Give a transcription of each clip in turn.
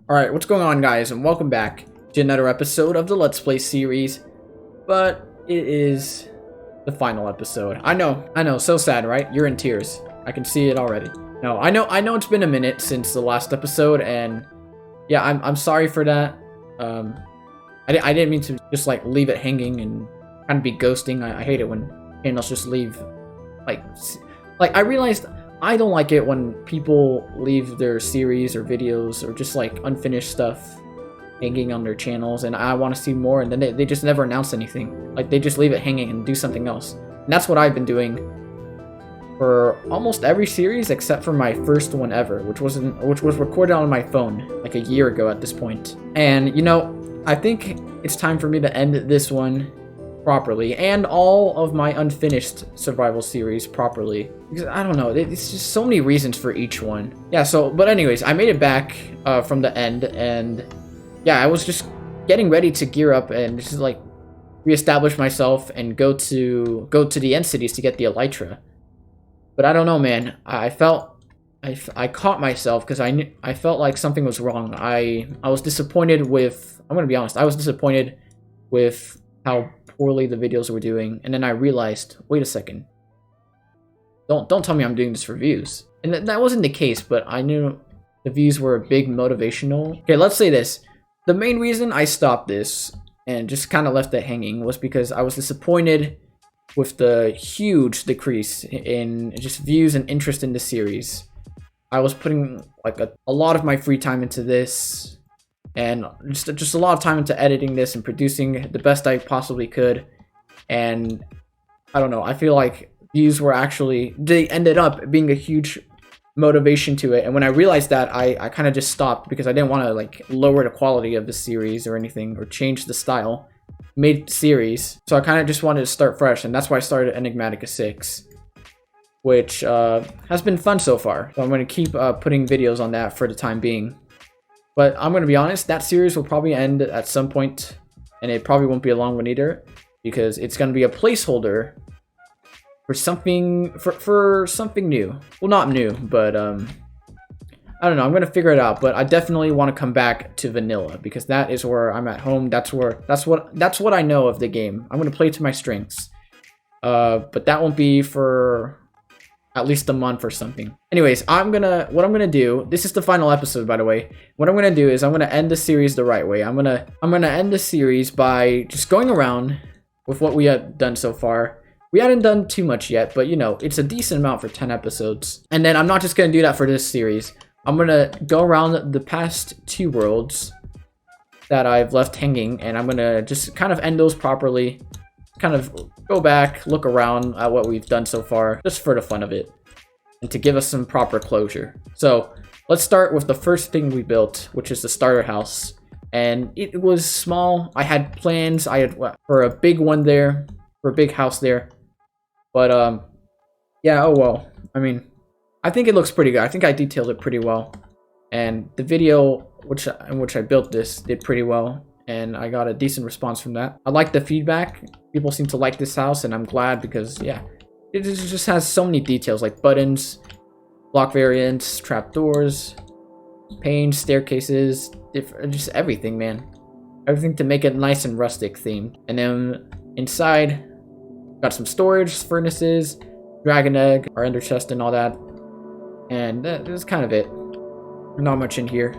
Alright, what's going on, guys, and welcome back to another episode of the Let's Play series. But it is the final episode. I know, so sad, right? You're in tears. I can see it already. No, I know it's been a minute since the last episode, and yeah, I'm sorry for that. I didn't mean to just like leave it hanging and kind of be ghosting. I hate it when channels just leave like I realized I don't like it when people leave their series or videos or just like unfinished stuff hanging on their channels, and I want to see more, and then they just never announce anything. Like, they just leave it hanging and do something else. And that's what I've been doing for almost every series except for my first one ever, which was recorded on my phone like a year ago at this point. And you know, I think it's time for me to end this one properly, and all of my unfinished survival series properly, because I don't know, it's just so many reasons for each one. Yeah, so but anyways, I made it back from the end, and yeah, I was just getting ready to gear up and just like reestablish myself and go to the end cities to get the elytra. But I don't know, man. I caught myself because I felt like something was wrong. I was disappointed with, I'm gonna be honest, I was disappointed with how poorly the videos were doing, and then I realized, wait a second, don't tell me I'm doing this for views. And that wasn't the case, but I knew the views were a big motivational. Okay, let's say this. The main reason I stopped this and just kind of left it hanging was because I was disappointed with the huge decrease in just views and interest in the series. I was putting like a lot of my free time into this, and just a lot of time into editing this and producing the best I possibly could. And I don't know, I feel like views were they ended up being a huge motivation to it. And when I realized that, I kind of just stopped because I didn't want to like lower the quality of the series or anything, or change the style mid-series. So I kind of just wanted to start fresh, and that's why I started Enigmatica 6, which has been fun so far. So I'm going to keep putting videos on that for the time being. But I'm going to be honest, that series will probably end at some point, and it probably won't be a long one either, because it's going to be a placeholder for something for something new. Well, not new, but I don't know. I'm going to figure it out, but I definitely want to come back to vanilla because that is where I'm at home. That's what I know of the game. I'm going to play to my strengths. But that won't be for at least a month or something. Anyways, what I'm gonna do, this is the final episode, by the way. What I'm gonna do is I'm gonna end the series the right way. I'm gonna end the series by just going around with what we have done so far. We hadn't done too much yet, but you know, it's a decent amount for 10 episodes. And then I'm not just gonna do that for this series. I'm gonna go around the past 2 worlds that I've left hanging, and I'm gonna just kind of end those properly. Kind of go back, look around at what we've done so far, just for the fun of it, and to give us some proper closure. So let's start with the first thing we built, which is the starter house. And it was small. I had plans. I had for a big one there, for a big house there. But yeah, oh well. I mean, I think it looks pretty good. I think I detailed it pretty well, and the video in which I built this did pretty well, and I got a decent response from that. I like the feedback. People seem to like this house, and I'm glad because, yeah, it just has so many details, like buttons, block variants, trapdoors, panes, staircases, just everything, man. Everything to make it nice and rustic themed. And then inside, got some storage, furnaces, dragon egg, our ender chest, and all that. And that's kind of it. Not much in here.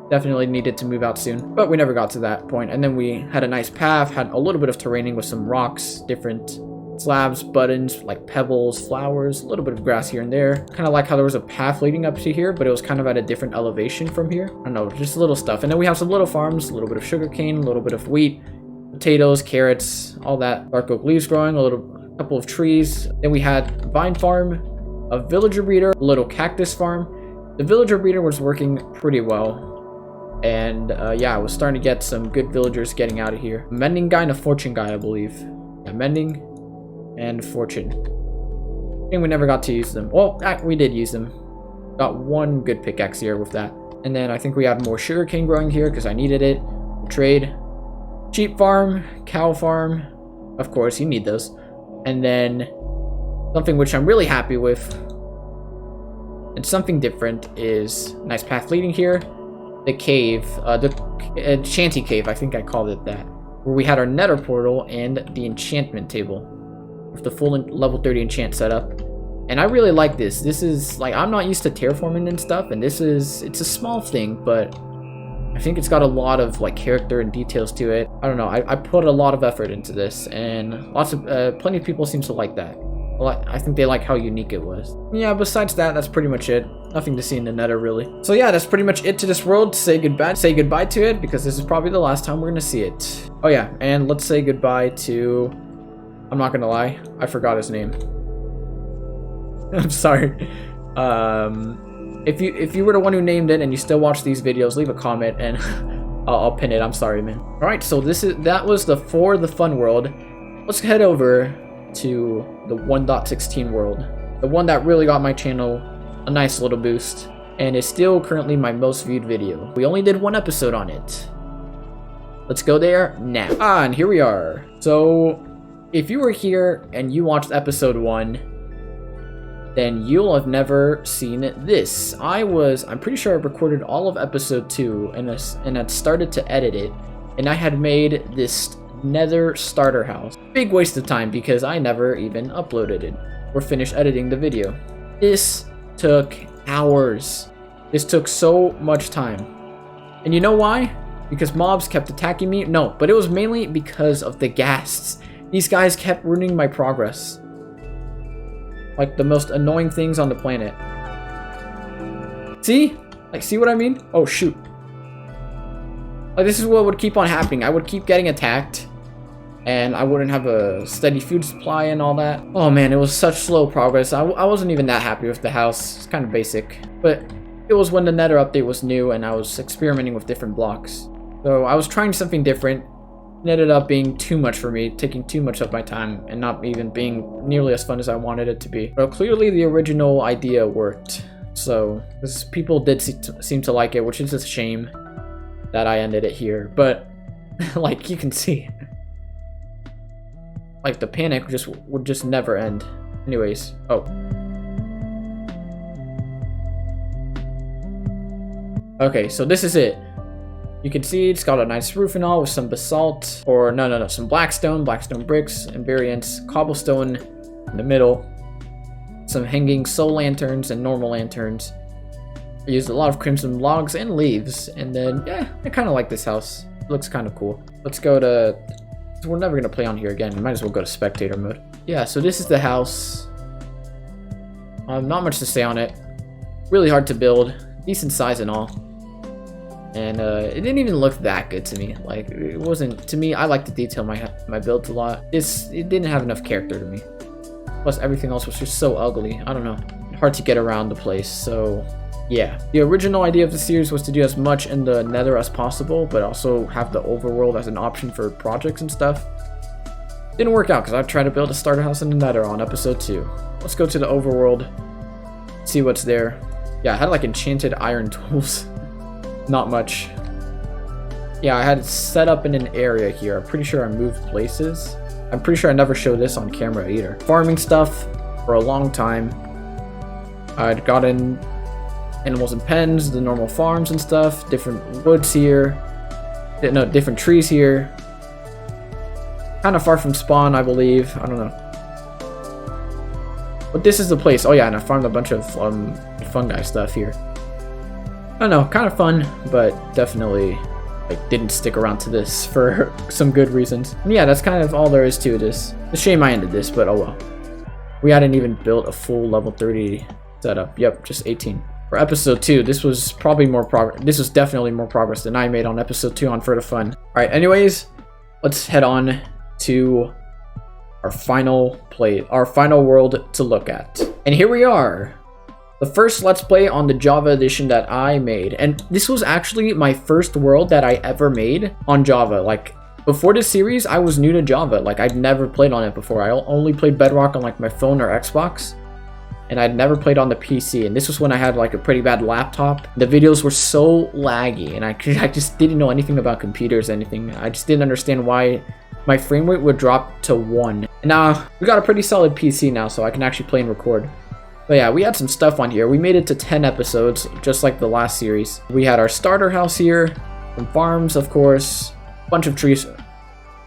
Definitely needed to move out soon, but we never got to that point. And then we had a nice path, had a little bit of terraining with some rocks, different slabs, buttons, like pebbles, flowers, a little bit of grass here and there. Kind of like how there was a path leading up to here, but it was kind of at a different elevation from here. I don't know, just little stuff. And then we have some little farms, a little bit of sugarcane, a little bit of wheat, potatoes, carrots, all that. Dark oak leaves growing, a couple of trees. Then we had vine farm, a villager breeder, a little cactus farm. The villager breeder was working pretty well. And yeah, I was starting to get some good villagers getting out of here. A mending guy and a fortune guy, I believe. Yeah, mending and fortune. And we never got to use them. Well, we did use them. Got one good pickaxe here with that. And then I think we had more sugarcane growing here because I needed it. Trade. Sheep farm, cow farm. Of course, you need those. And then something which I'm really happy with, and something different, is nice path leading here. the cave, the shanty cave, I think I called it that, where we had our nether portal and the enchantment table with the full level 30 enchant setup. And I really like this. This is like, I'm not used to terraforming and stuff, and it's a small thing, but I think it's got a lot of like character and details to it. I don't know. I put a lot of effort into this, and plenty of people seem to like that. I think they like how unique it was. Yeah, besides that, that's pretty much it. Nothing to see in the nether, really. So yeah, that's pretty much it to this world. Say goodbye to it, because this is probably the last time we're gonna see it. Oh yeah, and let's say goodbye to... I'm not gonna lie, I forgot his name. I'm sorry. If you were the one who named it and you still watch these videos, leave a comment and I'll pin it. I'm sorry, man. All right, so that was the For the Fun world. Let's head over to the 1.16 world, the one that really got my channel a nice little boost, and is still currently my most viewed video. We only did one episode on it. Let's go there now. And here we are. So if you were here and you watched episode 1, then you'll have never seen this. I'm pretty sure I recorded all of episode 2 and had started to edit it, and I had made this nether starter house. Big waste of time because I never even uploaded it or finished editing the video. This took hours. This took so much time. And you know why? Because mobs kept attacking me? No, but it was mainly because of the ghasts. These guys kept ruining my progress. Like the most annoying things on the planet. See? Like, see what I mean? Oh, shoot. Like, this is what would keep on happening. I would keep getting attacked, and I wouldn't have a steady food supply and all that. Oh man, it was such slow progress. I wasn't even that happy with the house. It's kind of basic. But it was when the nether update was new, and I was experimenting with different blocks. So I was trying something different. It ended up being too much for me, taking too much of my time, and not even being nearly as fun as I wanted it to be. But clearly the original idea worked. So, because people did seem to like it, which is a shame that I ended it here. But, like, you can see, like, the panic would just never end. Anyways, oh. Okay, so this is it. You can see it's got a nice roof and all with some basalt, or no, some blackstone bricks and variants, cobblestone in the middle, some hanging soul lanterns and normal lanterns. I used a lot of crimson logs and leaves, and then, yeah, I kind of like this house. It looks kind of cool. Let's go to... We're never going to play on here again. We might as well go to spectator mode. Yeah, so this is the house. Not much to say on it. Really hard to build. Decent size and all. And it didn't even look that good to me. Like, it wasn't... To me, I like to detail my builds a lot. It didn't have enough character to me. Plus, everything else was just so ugly. I don't know. Hard to get around the place, so... Yeah. The original idea of the series was to do as much in the nether as possible, but also have the overworld as an option for projects and stuff. Didn't work out, because I tried to build a starter house in the nether on episode 2. Let's go to the overworld. See what's there. Yeah, I had, like, enchanted iron tools. Not much. Yeah, I had it set up in an area here. I'm pretty sure I moved places. I'm pretty sure I never showed this on camera either. Farming stuff for a long time. I'd gotten animals and pens, the normal farms and stuff. Different woods here. No, different trees here. Kind of far from spawn, I believe. I don't know. But this is the place. Oh yeah, and I farmed a bunch of fungi stuff here. I don't know, kind of fun, but definitely like didn't stick around to this for some good reasons. And yeah, that's kind of all there is to it. It's a shame I ended this, but oh well. We hadn't even built a full level 30 setup. Yep, just 18. For episode 2, this was probably more progress. This was definitely more progress than I made on episode 2 on For the Fun. All right, anyways, let's head on to our final world to look at. And here we are. The first Let's Play on the Java edition that I made. And this was actually my first world that I ever made on Java. Like, before this series, I was new to Java. Like, I'd never played on it before. I only played Bedrock on, like, my phone or Xbox. And I'd never played on the PC. And this was when I had, like, a pretty bad laptop. The videos were so laggy. And I just didn't know anything about computers or anything. I just didn't understand why my frame rate would drop to 1. And now, we got a pretty solid PC now, so I can actually play and record. But yeah, we had some stuff on here. We made it to 10 episodes, just like the last series. We had our starter house here, some farms, of course, bunch of trees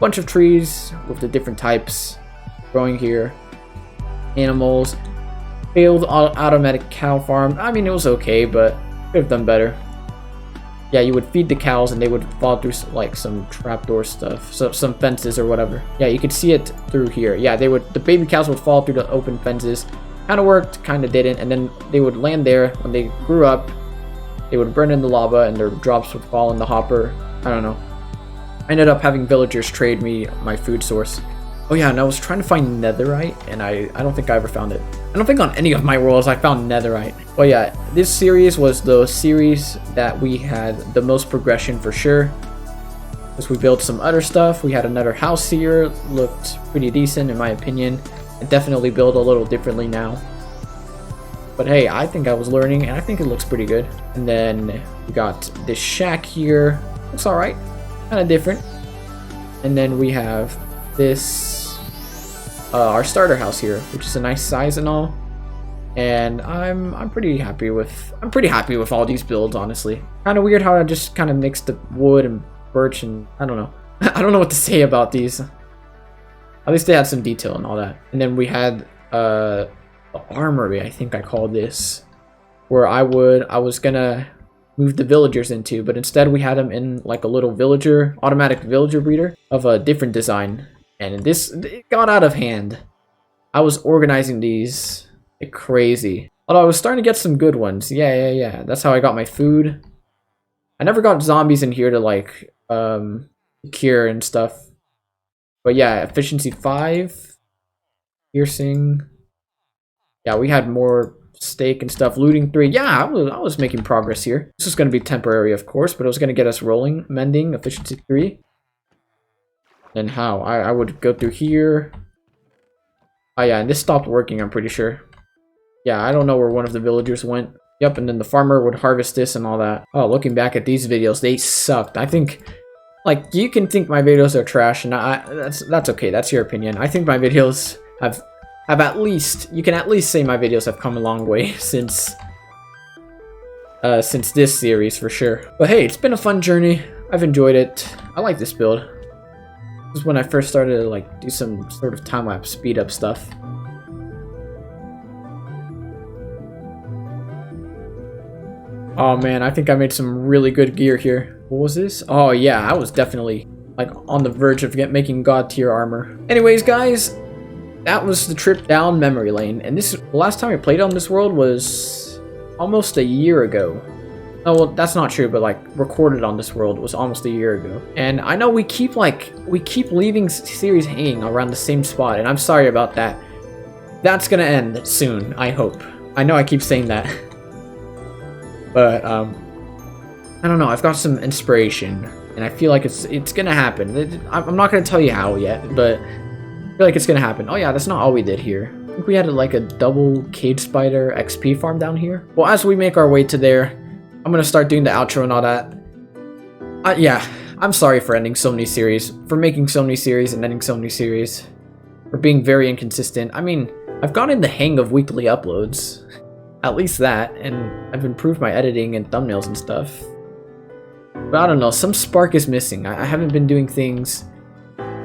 with the different types growing here, animals, failed automatic cow farm. I mean, it was okay, but could have done better. Yeah, you would feed the cows and they would fall through like some trapdoor stuff, so some fences or whatever. Yeah, you could see it through here. Yeah, the baby cows would fall through the open fences. Kind of worked, kind of didn't, and then they would land there. When they grew up, they would burn in the lava and their drops would fall in the hopper. I don't know. I ended up having villagers trade me my food source. Oh yeah, and I was trying to find netherite, and I don't think I ever found it. I don't think on any of my worlds I found netherite. Well yeah, this series was the series that we had the most progression for sure. Because we built some other stuff. We had another house here, looked pretty decent in my opinion. I definitely build a little differently now. But hey, I think I was learning, and I think it looks pretty good. And then we got this shack here. Looks alright. Kind of different. And then we have this, our starter house here, which is a nice size and all. And I'm pretty happy with all these builds, honestly. Kind of weird how I just kind of mixed the wood and birch, and I don't know. I don't know what to say about these. At least they had some detail and all that. And then we had the armory, I think I called this, where I was gonna move the villagers into, but instead we had them in like a little automatic villager breeder of a different design. And it got out of hand. I was organizing these like crazy. Although I was starting to get some good ones. Yeah. That's how I got my food. I never got zombies in here to like cure and stuff. But yeah, efficiency 5, piercing. Yeah, we had more steak and stuff. Looting 3. Yeah, I was making progress here. This was going to be temporary, of course, but it was going to get us rolling. Mending, efficiency 3. Then how? I would go through here. Oh yeah, and this stopped working, I'm pretty sure. Yeah, I don't know where one of the villagers went. Yep, and then the farmer would harvest this and all that. Oh, looking back at these videos, they sucked. I think, like, you can think my videos are trash, and that's okay. That's your opinion. I think my videos have at least, you can at least say my videos have come a long way since this series for sure. But hey, it's been a fun journey. I've enjoyed it. I like this build. This is when I first started to like do some sort of time-lapse speed up stuff. Oh man, I think I made some really good gear here. What was this? Oh yeah, I was definitely like on the verge of making god tier armor. Anyways guys, that was the trip down memory lane, and the last time I played on this world was almost a year ago. Oh well, that's not true, but like recorded on this world was almost a year ago. And I know we keep leaving series hanging around the same spot, and I'm sorry about that. That's gonna end soon, I hope. I know I keep saying that. But I don't know, I've got some inspiration, and I feel like it's gonna happen. I'm not gonna tell you how yet, but I feel like it's gonna happen. Oh yeah, that's not all we did here. I think we had like a double cage spider XP farm down here. Well, as we make our way to there, I'm gonna start doing the outro and all that. Yeah, I'm sorry for ending so many series, for making so many series and ending so many series, for being very inconsistent. I mean, I've gotten the hang of weekly uploads. At least that, and I've improved my editing and thumbnails and stuff. But I don't know, some spark is missing. I haven't been doing things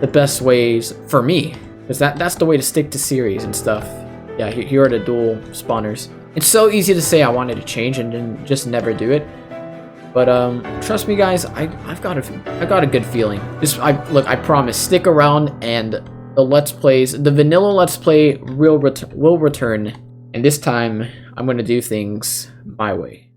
the best ways for me, because that's the way to stick to series and stuff. Yeah, here are the dual spawners. It's so easy to say I wanted to change and then just never do it. But trust me guys, I've got a good feeling. Look, I promise, stick around and the Let's Plays, the vanilla Let's Play will return. And this time, I'm going to do things my way.